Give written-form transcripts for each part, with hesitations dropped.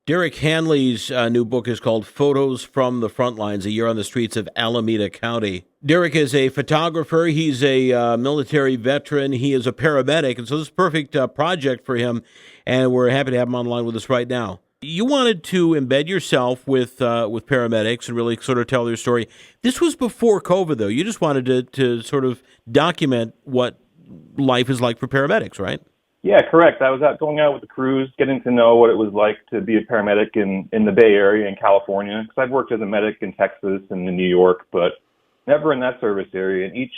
Derek Hanley's new book is called Photos from the Frontlines, a Year on the Streets of Alameda County. Derek is a photographer. He's a military veteran. He is a paramedic, and so this is a perfect project for him, and we're happy to have him online with us right now. You wanted to embed yourself with paramedics and really sort of tell their story. This was before COVID, though. You just wanted to sort of document what life is like for paramedics, right? Yeah, correct. I was going out with the crews, getting to know what it was like to be a paramedic in the Bay Area in California, because I've worked as a medic in Texas and in New York, but never in that service area. And each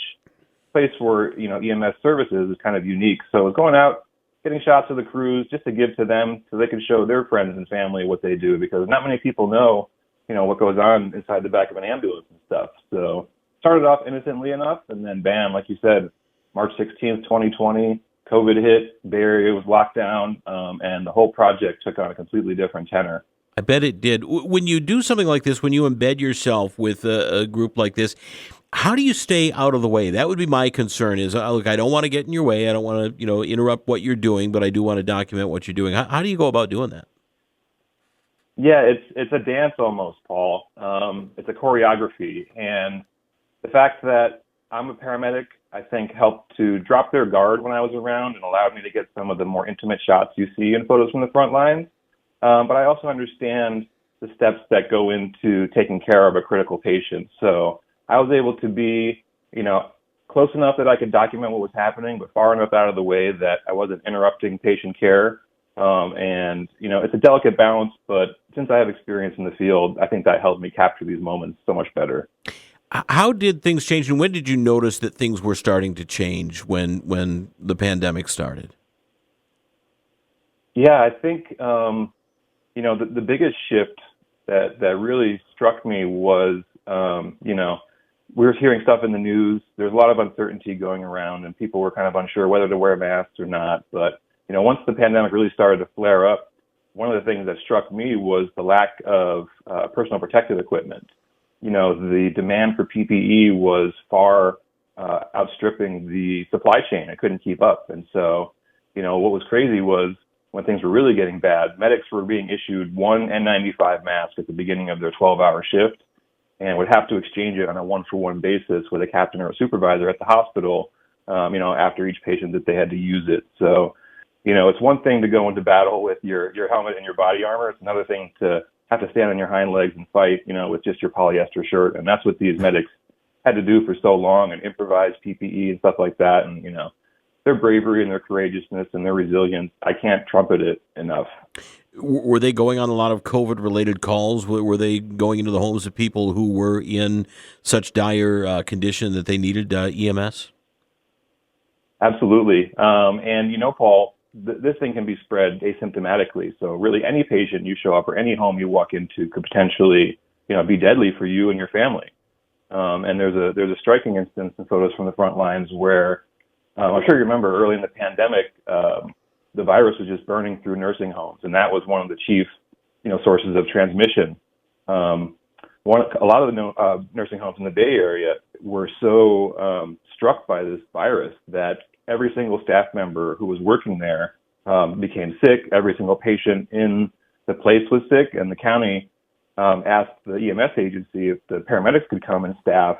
place where, EMS services is kind of unique. So I was going out, getting shots of the crews just to give to them so they could show their friends and family what they do, because not many people know, what goes on inside the back of an ambulance and stuff. So started off innocently enough, and then bam, like you said, March 16th, 2020, COVID hit, Bay Area was locked down, and the whole project took on a completely different tenor. I bet it did. When you do something like this, when you embed yourself with a group like this, how do you stay out of the way? That would be my concern is, look, I don't want to get in your way. I don't want to, interrupt what you're doing, but I do want to document what you're doing. How do you go about doing that? Yeah, it's a dance almost, Paul. It's a choreography. And the fact that I'm a paramedic, I think, helped to drop their guard when I was around and allowed me to get some of the more intimate shots you see in photos from the front lines. But I also understand the steps that go into taking care of a critical patient. So I was able to be, close enough that I could document what was happening, but far enough out of the way that I wasn't interrupting patient care. It's a delicate balance, but since I have experience in the field, I think that helped me capture these moments so much better. How did things change, and when did you notice that things were starting to change when the pandemic started? Yeah, I think, the biggest shift that really struck me was, we were hearing stuff in the news. There's a lot of uncertainty going around, and people were kind of unsure whether to wear masks or not. But, once the pandemic really started to flare up, one of the things that struck me was the lack of personal protective equipment. The demand for PPE was far outstripping the supply chain. It couldn't keep up. And so, what was crazy was when things were really getting bad, medics were being issued one N95 mask at the beginning of their 12-hour shift and would have to exchange it on a one-for-one basis with a captain or a supervisor at the hospital, after each patient that they had to use it. So, it's one thing to go into battle with your helmet and your body armor. It's another thing to have to stand on your hind legs and fight, with just your polyester shirt. And that's what these medics had to do for so long, and improvise PPE and stuff like that. And, their bravery and their courageousness and their resilience, I can't trumpet it enough. Were they going on a lot of COVID-related calls? Were they going into the homes of people who were in such dire condition that they needed EMS? Absolutely. And, Paul, this thing can be spread asymptomatically. So really any patient you show up or any home you walk into could potentially, be deadly for you and your family. And there's a striking instance in photos from the front lines where I'm sure you remember early in the pandemic, the virus was just burning through nursing homes. And that was one of the chief, sources of transmission. A lot of the nursing homes in the Bay Area were so struck by this virus that every single staff member who was working there became sick. Every single patient in the place was sick, and the county asked the EMS agency if the paramedics could come and staff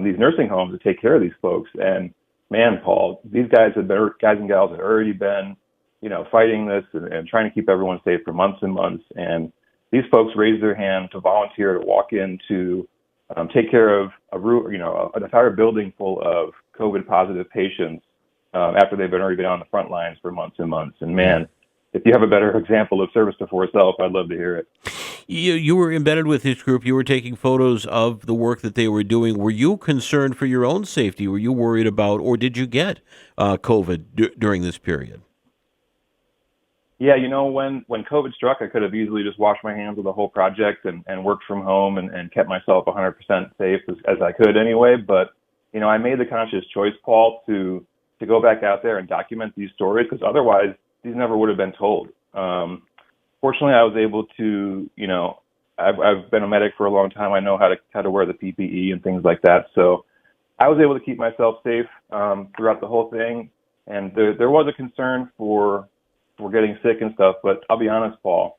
these nursing homes to take care of these folks. And man, Paul, these guys and gals had already been, fighting this and trying to keep everyone safe for months and months. And these folks raised their hand to volunteer to walk in to take care of an entire building full of COVID positive patients after they've already been on the front lines for months and months. And man, if you have a better example of service before self, I'd love to hear it. You were embedded with this group. You were taking photos of the work that they were doing. Were you concerned for your own safety? Were you worried about, or did you get COVID during this period? Yeah, when COVID struck, I could have easily just washed my hands of the whole project and worked from home and kept myself 100% safe as I could anyway. But, I made the conscious choice, Paul, to go back out there and document these stories, because otherwise these never would have been told. Fortunately, I was able to, I've been a medic for a long time. I know how to wear the PPE and things like that. So I was able to keep myself safe throughout the whole thing. And there was a concern for getting sick and stuff. But I'll be honest, Paul,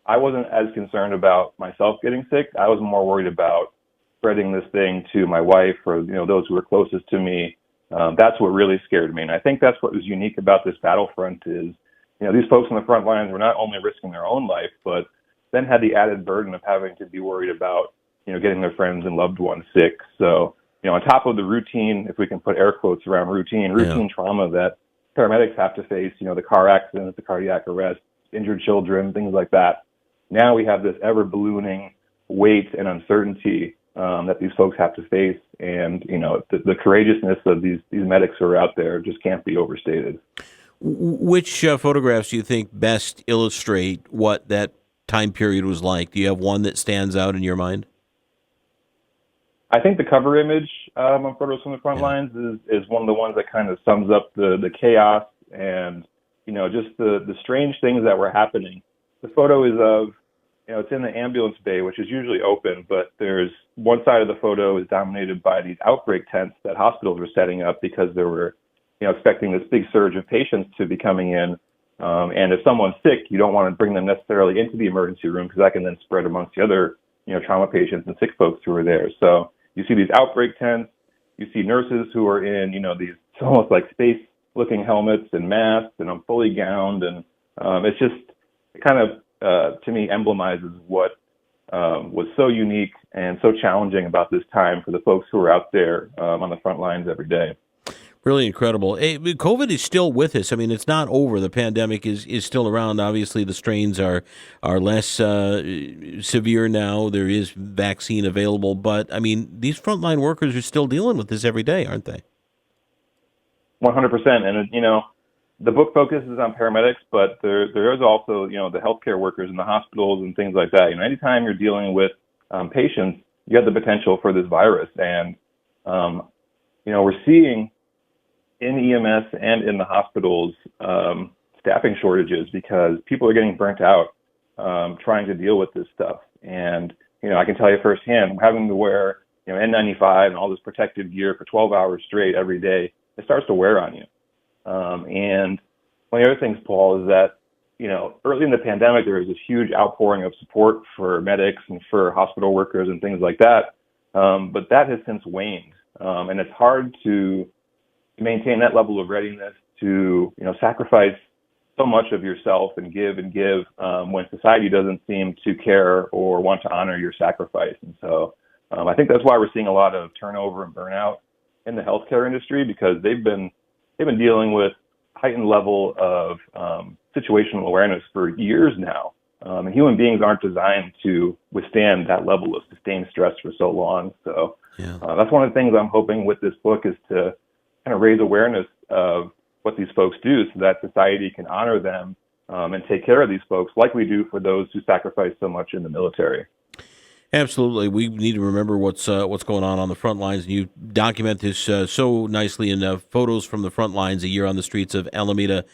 I wasn't as concerned about myself getting sick. I was more worried about spreading this thing to my wife or, those who were closest to me. That's what really scared me. And I think that's what was unique about this battlefront is, these folks on the front lines were not only risking their own life, but then had the added burden of having to be worried about, getting their friends and loved ones sick. So, on top of the routine, if we can put air quotes around routine trauma that paramedics have to face, the car accidents, the cardiac arrest, injured children, things like that. Now we have this ever ballooning weight and uncertainty that these folks have to face. And, the courageousness of these medics who are out there just can't be overstated. Which photographs do you think best illustrate what that time period was like? Do you have one that stands out in your mind? I think the cover image on Photos from the Front Lines is one of the ones that kind of sums up the chaos and, just the strange things that were happening. The photo is of, it's in the ambulance bay, which is usually open, but there's one side of the photo is dominated by these outbreak tents that hospitals were setting up because they were, expecting this big surge of patients to be coming in. And if someone's sick, you don't want to bring them necessarily into the emergency room because that can then spread amongst the other, trauma patients and sick folks who are there. So you see these outbreak tents, you see nurses who are in, these almost like space-looking helmets and masks, and I'm fully gowned, and it kind of, to me, emblemizes what was so unique and so challenging about this time for the folks who are out there on the front lines every day. Really incredible. Hey, COVID is still with us. I mean, it's not over. The pandemic is still around. Obviously, the strains are less severe now. There is vaccine available. But, I mean, these frontline workers are still dealing with this every day, aren't they? 100%. And, the book focuses on paramedics, but there is also, the healthcare workers in the hospitals and things like that. Anytime you're dealing with patients, you have the potential for this virus. And, we're seeing in EMS and in the hospitals staffing shortages because people are getting burnt out trying to deal with this stuff. And, I can tell you firsthand, having to wear, N95 and all this protective gear for 12 hours straight every day, it starts to wear on you. And one of the other things, Paul, is that, early in the pandemic, there was this huge outpouring of support for medics and for hospital workers and things like that. But that has since waned. And it's hard to maintain that level of readiness to, sacrifice so much of yourself and give when society doesn't seem to care or want to honor your sacrifice. And so I think that's why we're seeing a lot of turnover and burnout in the healthcare industry because they've been dealing with heightened level of situational awareness for years now. And human beings aren't designed to withstand that level of sustained stress for so long. So that's one of the things I'm hoping with this book is to kind of raise awareness of what these folks do so that society can honor them and take care of these folks like we do for those who sacrifice so much in the military. Absolutely. We need to remember what's going on the front lines. And you document this so nicely in Photos from the Front Lines, a year on the streets of Alameda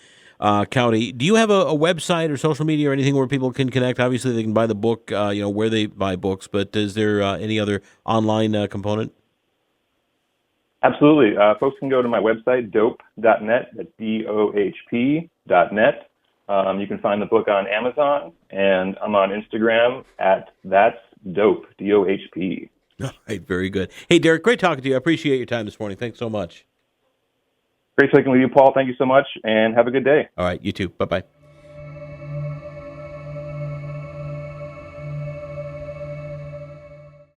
County. Do you have a website or social media or anything where people can connect? Obviously, they can buy the book, where they buy books, but is there any other online component? Absolutely. Folks can go to my website, dohp.net, that's DOHP.net. You can find the book on Amazon, and I'm on Instagram at That's Dope, DOHP. All right, very good. Hey, Derek, great talking to you. I appreciate your time this morning. Thanks so much. Great speaking with you, Paul. Thank you so much, and have a good day. All right, you too. Bye-bye.